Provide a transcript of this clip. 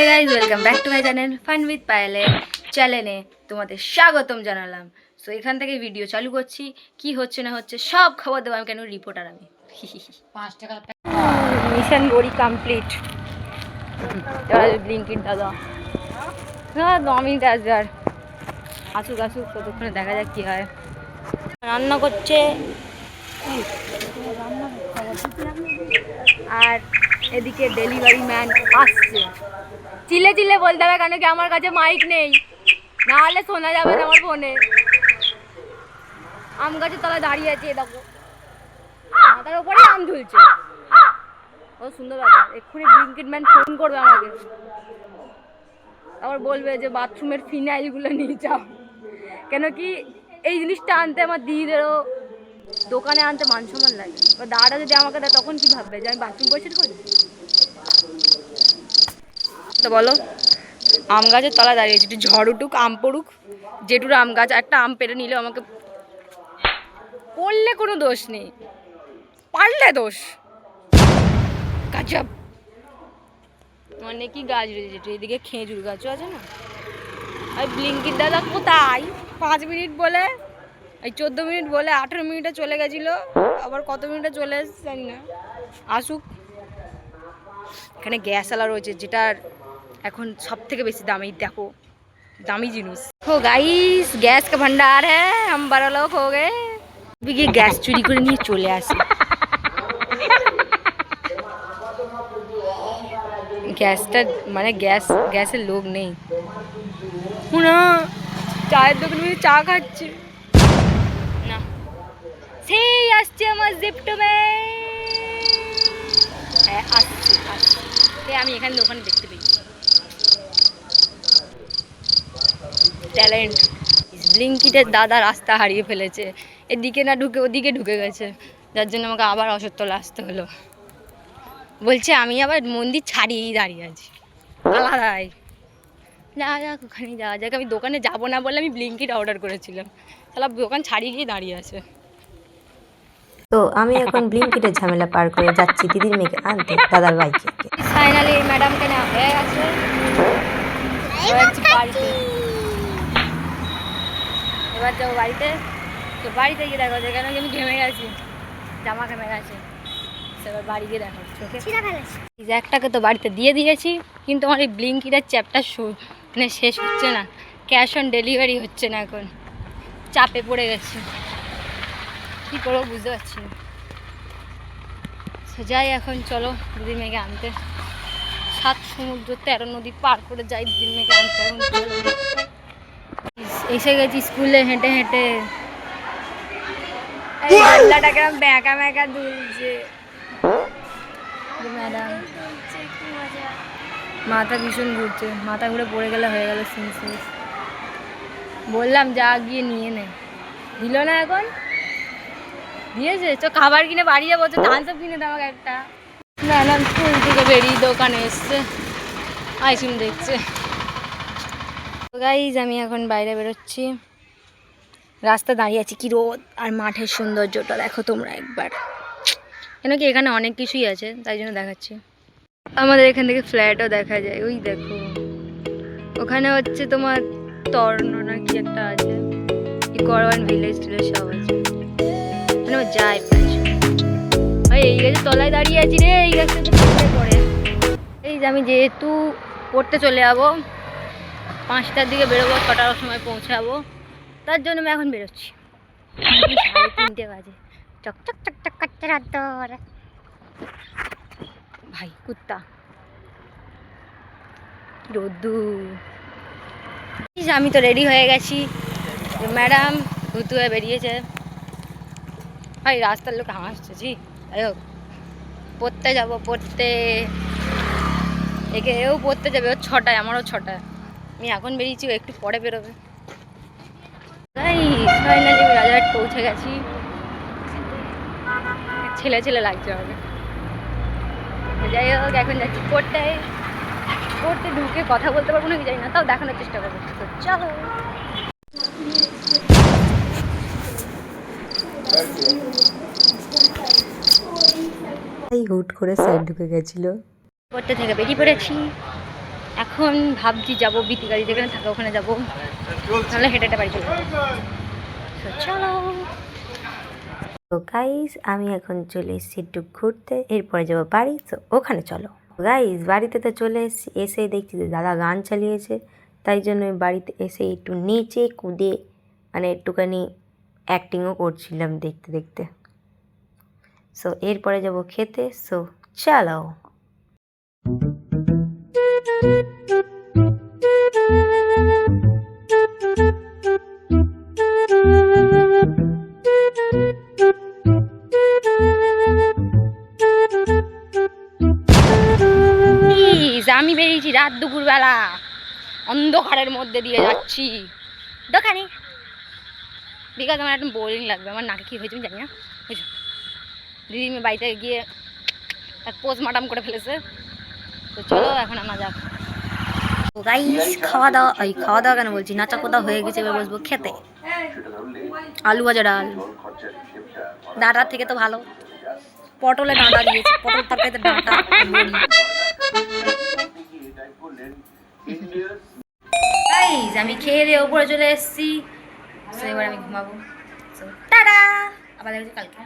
Hey guys, welcome back to my channel fun with পায়েলে চ্যানেলে তোমাদের স্বাগতম জানালাম। সো এখান থেকে ভিডিও চালু করছি, কি হচ্ছে না হচ্ছে সব খবর দেবো। আমি কেন রিপোর্টার, আমি 5 টাকা মিশন গড়ি কমপ্লিট। এবার ব্লিঙ্কিট দাদা না 9 মিনিট আসবে, আর আসুক আসুক, ততক্ষণে দেখা যাক কি হয়। রান্না করছে আর এদিকে ডেলিভারি ম্যান আসছে। চিলে চিলে বলতে হবে, কেন কি আমার কাছে মাইক নেই, না হলে শোনা যাবে না আমার ফোনে। আম গাছের তলায় দাঁড়িয়ে আছে, দেখো মাথার উপরে আম ঝুলছে। ও সুন্দর ব্যাপার। এক্ষুনি ব্লিঙ্কিট ম্যান ফোন করবে আমাকে, আবার বলবে যে বাথরুমের ফিনাইলগুলো নিয়ে যাও। কেন কি এই জিনিসটা আনতে আমার দিদিদেরও দোকানে আনতে মান সম্মান লাগে। দাদাটা যদি আমাকে দেয় তখন কি ভাববে যে আমি বাথরুম পরিষ্কার করি? তো বলো, আম গাছের তলায় দাঁড়িয়েছি, একটু ঝড় উঠুক, আম পড়ুক, যেটুর আম গাছ একটা আম পেড়ে নিলেও আমাকে পড়লে কোনো দোষ নেই, পারলে দোষ। গাছাব মানে কি গাছ রয়েছে, এদিকে খেজুর গাছও আছে না। আর ব্লিঙ্কিট দাদা কোথায়? 5 মিনিট বলে, এই 14 মিনিট বলে 18 মিনিটে চলে গেছিল, আবার কত মিনিটে চলে এসছে জানি না। আসুক। এখানে গ্যাস আলা রয়েছে, যেটার এখন সব থেকে বেশি দামি, দেখো दामी जिनिस। हो गाइस, गैस का भंडार है, हम 12 लोग हो गए। ये गैस चुरी করে নিয়ে চলে আসে। গ্যাসটা মানে গ্যাসের লোক নেই না, চায়ের দোকানে চা খাচ্ছে না। সেই আসছে আমার জিপ্টমে, হ্যাঁ আসছে আসছে, আমি এখানে দোকানে দেখতে পেয়েছি। ট্যালেন্ট। ব্লিঙ্কিটের দাদা রাস্তা হারিয়ে ফেলেছে, এদিকে না ঢুকে ওদিকে ঢুকে গেছে, যার জন্য আমাকে আবার অসরতলা আসতে হলো। বলছে আমি আবার মন্দির ছাড়িয়েই দাঁড়িয়ে আছি, আলাদাই যাওয়া যাক, ওখানে যাওয়া যাক। আমি দোকানে যাবো না বলে আমি ব্লিঙ্কিট অর্ডার করেছিলাম, তাহলে দোকান ছাড়িয়ে গিয়ে দাঁড়িয়ে আছে। তো আমি এখন ব্লিঙ্কিটের ঝামেলা পার করে যাচ্ছি দিদির মেয়েকে আনতে দাদার বাইকে। ফাইনালি ম্যাডামকে না হয়ে গেছে, বাড়িতে এবার যাবো বাড়িতে। তো বাড়িতে গিয়ে দেখো, কেন কি আমি ঘেমে গেছি, জামা ঘেমে গেছে, এবার বাড়ি গিয়ে দেখো চোখে জ্যাকটাকে তো বাড়িতে দিয়ে দিয়েছি, কিন্তু আমার এই ব্লিঙ্কিটের চ্যাপটা মানে শেষ হচ্ছে না, ক্যাশ অন ডেলিভারি হচ্ছে না, এখন চাপে পড়ে গেছি, কী করবো বুঝতে পারছি না। যাই এখন, চলো দিদির মেয়েকে আনতে। 7 সমুদ্র 13 নদী পার করে যাই দিদির মেয়েকে আনতে। এখন এসে গেছি স্কুলে হেঁটে হেঁটে, এই ব্যাঁকা ব্যাঁকা দুলছে ম্যাডাম, মাথা ভীষণ ঘুরছে, মাথা ঘুরে পড়ে গেলে হয়ে গেল শেষ। বললাম যা গিয়ে নিয়ে নে, দিল না, এখন দিয়েছে। চ খাবার কিনে বাড়ি যাবো, তো ধান সব কিনে দেওয়া একটা। ম্যাডাম স্কুল থেকে বেরিয়ে দোকানে এসছে, আইসক্রিম দেখছে। গাইজ আমি এখন বাইরে বেরোচ্ছি, রাস্তা দাঁড়িয়ে আছি, কি রোদ, আর মাঠের সৌন্দর্যটা দেখো তোমরা একবার। কেন কি এখানে অনেক কিছুই আছে, তাই জন্য দেখাচ্ছি। আমাদের এখান থেকে ফ্ল্যাটও দেখা যায়, ওই দেখো ওখানে হচ্ছে তোমার তর্ণ না কি একটা আছে, ইকোয়ারওয়ান ভিলেজ টিলেজ সব আছে, মানে যায় প্রায়। ভাই এই গাছের তলায় দাঁড়িয়ে আছি রে, এই গাছটা তো পড়ে পড়ে। এই যে আমি যেহেতু পড়তে চলে যাবো, 5টার দিকে বেরোবো, 6টার সময় পৌঁছাবো, তার জন্য আমি এখন বেরোচ্ছি। 3:30 বাজে, চকচক চকচক করতে রাত ভাই কুত্তা রোদ্দুর। আমি তো রেডি হয়ে গেছি, ম্যাডাম ভুতু হয়ে বেরিয়েছে। ভাই রাস্তার লোক হাসছে, জি যাই হোক, পড়তে যাবো, পড়তে একে এও পড়তে যাবে, ওর 6টায়, আমারও 6টায়। আমি এখন বেরিয়েছি, ও একটু পরে বেরোবে। ফাইনালি রাজারহাট পৌঁছে গেছি, ছেলে ছেলে লাগছে আমাকে। যাই হোক এখন যাচ্ছি পড়তে, পড়তে ঢুকে কথা বলতে পারবো নাকি জানি না, তাও দেখানোর চেষ্টা করবো। তো চলো। হুট করে সাইড ঢুকে গেছিল, পড়তে থেকে বেরিয়ে পড়েছি, এখন এখন ভাবছি যাবো বিতি গাড়ি যেখানে থাকে ওখানে যাবো, তাহলে হেঁটে হেঁটে বাড়ি চলে যাবো। তো চলো। তো গাইস আমি এখন চলে এসেছি একটু ঘুরতে, এরপরে যাবো বাড়ি। তো ওখানে চলো গাইস। বাড়িতে তো চলে এসেছি, এসে দেখছি যে দাদা গান চালিয়েছে, তাই জন্য আমি বাড়িতে এসে একটু নেচে কুদে মানে একটুখানি অ্যাক্টিংও করছিলাম দেখতে দেখতে। সো এরপরে যাব খেতে। সো চলো। আমি বেরিয়েছি রাত দুপুরবেলা, অন্ধকারের মধ্যে দিয়ে যাচ্ছি দোকানে, বিকাজ আমার একদম বোরিং লাগবে। আমার নাকে কী হয়েছে আমি জানি না, বুঝছো, দিদি মেয়ে বাড়িতে গিয়ে তার পোস্টমর্টম করে ফেলেছে। তো চলো এখন আমরা যাক। তো গাইস খাওয়া দাওয়া কেন বলছি, নাচা কোদা হয়ে গেছে, এবার বসবো খেতে। আলু ভাজা ডাল, ডাঁটার থেকে তো ভালো, পটলে ডাঁটা দিয়েছে, পটল তরকারিতে ডাঁটা বড়ি। গাইস আমি খেয়ে দিয়ে উপরে চলে এসেছি, এবার আমি ঘুমাবো। টাটা, আবার দেখা হচ্ছে কালকে।